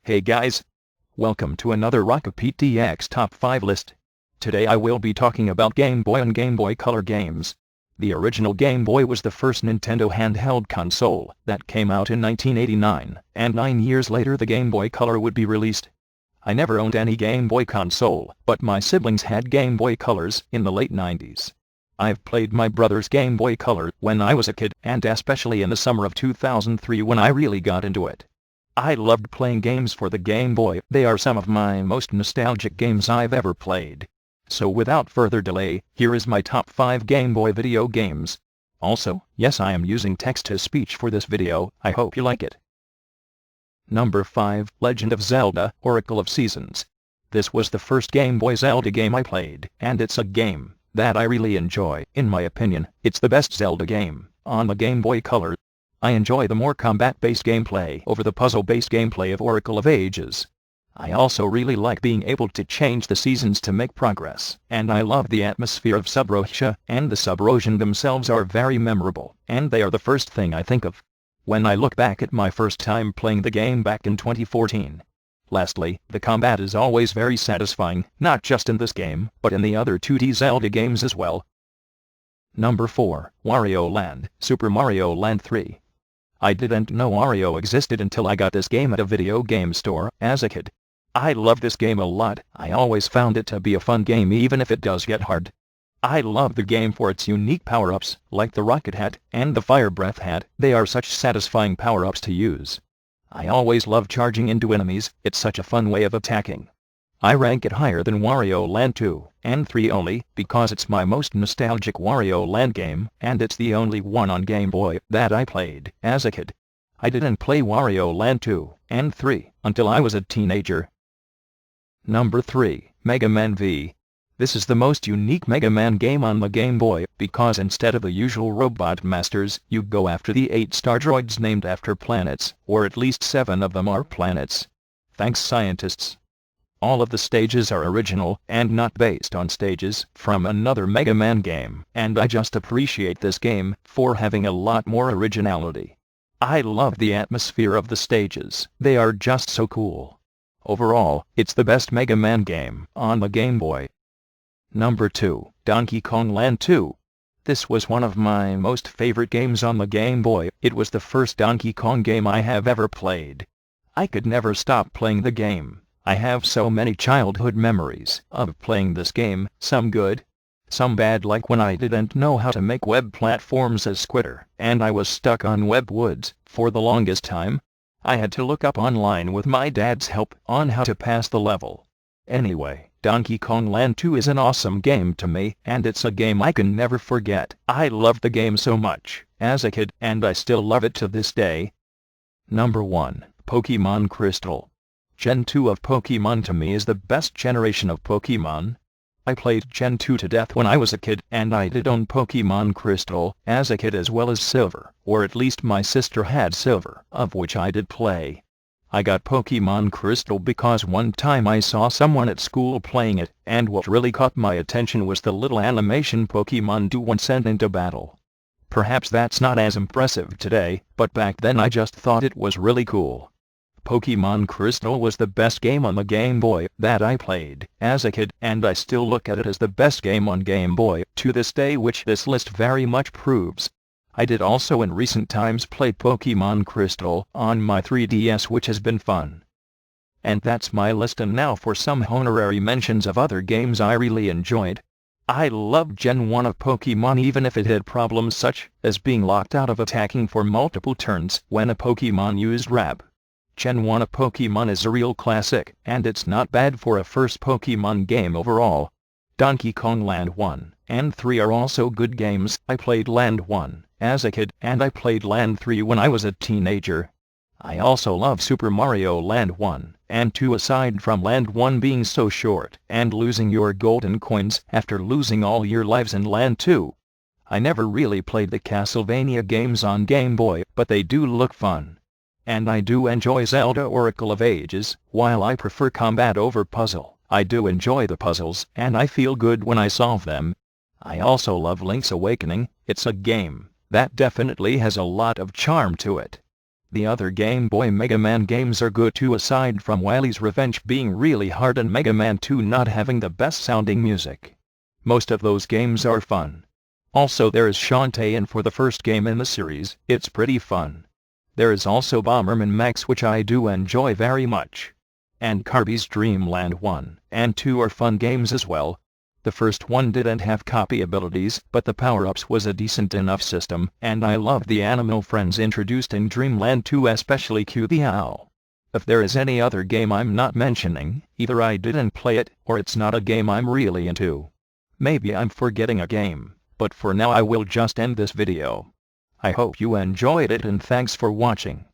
Hey guys! Welcome to another RockaPeteDX Top 5 list. Today I will be talking about Game Boy and Game Boy Color games. The original Game Boy was the first Nintendo handheld console that came out in 1989, and 9 years later the Game Boy Color would be released. I never owned any Game Boy console, but my siblings had Game Boy Colors in the late 90s. I've played my brother's Game Boy Color when I was a kid, and especially in the summer of 2003 when I really got into it. I loved playing games for the Game Boy. They are some of my most nostalgic games I've ever played. So without further delay, here is my top 5 Game Boy video games. Also, yes, I am using text-to-speech for this video. I hope you like it. Number 5, Legend of Zelda, Oracle of Seasons. This was the first Game Boy Zelda game I played, and it's a game that I really enjoy. In my opinion, it's the best Zelda game on the Game Boy Color. I enjoy the more combat-based gameplay over the puzzle-based gameplay of Oracle of Ages. I also really like being able to change the seasons to make progress, and I love the atmosphere of Sub-Rosia, and the Sub-Rosian themselves are very memorable, and they are the first thing I think of when I look back at my first time playing the game back in 2014. Lastly, the combat is always very satisfying, not just in this game, but in the other 2D Zelda games as well. Number 4, Wario Land, Super Mario Land 3. I didn't know Wario existed until I got this game at a video game store as a kid. I love this game a lot. I always found it to be a fun game even if it does get hard. I love the game for its unique power-ups, like the rocket hat and the fire breath hat. They are such satisfying power-ups to use. I always love charging into enemies. It's such a fun way of attacking. I rank it higher than Wario Land 2 and 3 only because it's my most nostalgic Wario Land game, and it's the only one on Game Boy that I played as a kid. I didn't play Wario Land 2 and 3 until I was a teenager. Number 3, Mega Man V. This is the most unique Mega Man game on the Game Boy because instead of the usual robot masters, you go after the 8 star droids named after planets, or at least 7 of them are planets. Thanks, scientists. All of the stages are original and not based on stages from another Mega Man game, and I just appreciate this game for having a lot more originality. I love the atmosphere of the stages. They are just so cool. Overall, it's the best Mega Man game on the Game Boy. Number 2, Donkey Kong Land 2. This was one of my most favorite games on the Game Boy. It was the first Donkey Kong game I have ever played. I could never stop playing the game. I have so many childhood memories of playing this game, some good, some bad, like when I didn't know how to make web platforms as Squitter, and I was stuck on web woods for the longest time. I had to look up online with my dad's help on how to pass the level. Anyway, Donkey Kong Land 2 is an awesome game to me, and it's a game I can never forget. I loved the game so much as a kid, and I still love it to this day. Number 1, Pokemon Crystal. Gen 2 of Pokemon to me is the best generation of Pokemon. I played Gen 2 to death when I was a kid, and I did own Pokemon Crystal as a kid as well as Silver, or at least my sister had Silver, of which I did play. I got Pokemon Crystal because one time I saw someone at school playing it, and what really caught my attention was the little animation Pokemon do when sent into battle. Perhaps that's not as impressive today, but back then I just thought it was really cool. Pokemon Crystal was the best game on the Game Boy that I played as a kid, and I still look at it as the best game on Game Boy to this day, which this list very much proves. I did also in recent times play Pokemon Crystal on my 3DS, which has been fun. And that's my list, and now for some honorary mentions of other games I really enjoyed. I loved Gen 1 of Pokemon even if it had problems such as being locked out of attacking for multiple turns when a Pokemon used Rab. Gen 1 of Pokemon is a real classic, and it's not bad for a first Pokemon game overall. Donkey Kong Land 1 and 3 are also good games. I played Land 1 as a kid, and I played Land 3 when I was a teenager. I also love Super Mario Land 1 and 2 aside from Land 1 being so short and losing your golden coins after losing all your lives in Land 2. I never really played the Castlevania games on Game Boy, but they do look fun. And I do enjoy Zelda Oracle of Ages. While I prefer combat over puzzle, I do enjoy the puzzles, and I feel good when I solve them. I also love Link's Awakening. It's a game that definitely has a lot of charm to it. The other Game Boy Mega Man games are good too, aside from Wily's Revenge being really hard and Mega Man 2 not having the best sounding music. Most of those games are fun. Also there is Shantae, and for the first game in the series, it's pretty fun. There is also Bomberman Max, which I do enjoy very much. And Kirby's Dream Land 1 and 2 are fun games as well. The first one didn't have copy abilities, but the power-ups was a decent enough system, and I loved the animal friends introduced in Dreamland 2, especially Q the Owl. If there is any other game I'm not mentioning, either I didn't play it, or it's not a game I'm really into. Maybe I'm forgetting a game, but for now I will just end this video. I hope you enjoyed it and thanks for watching.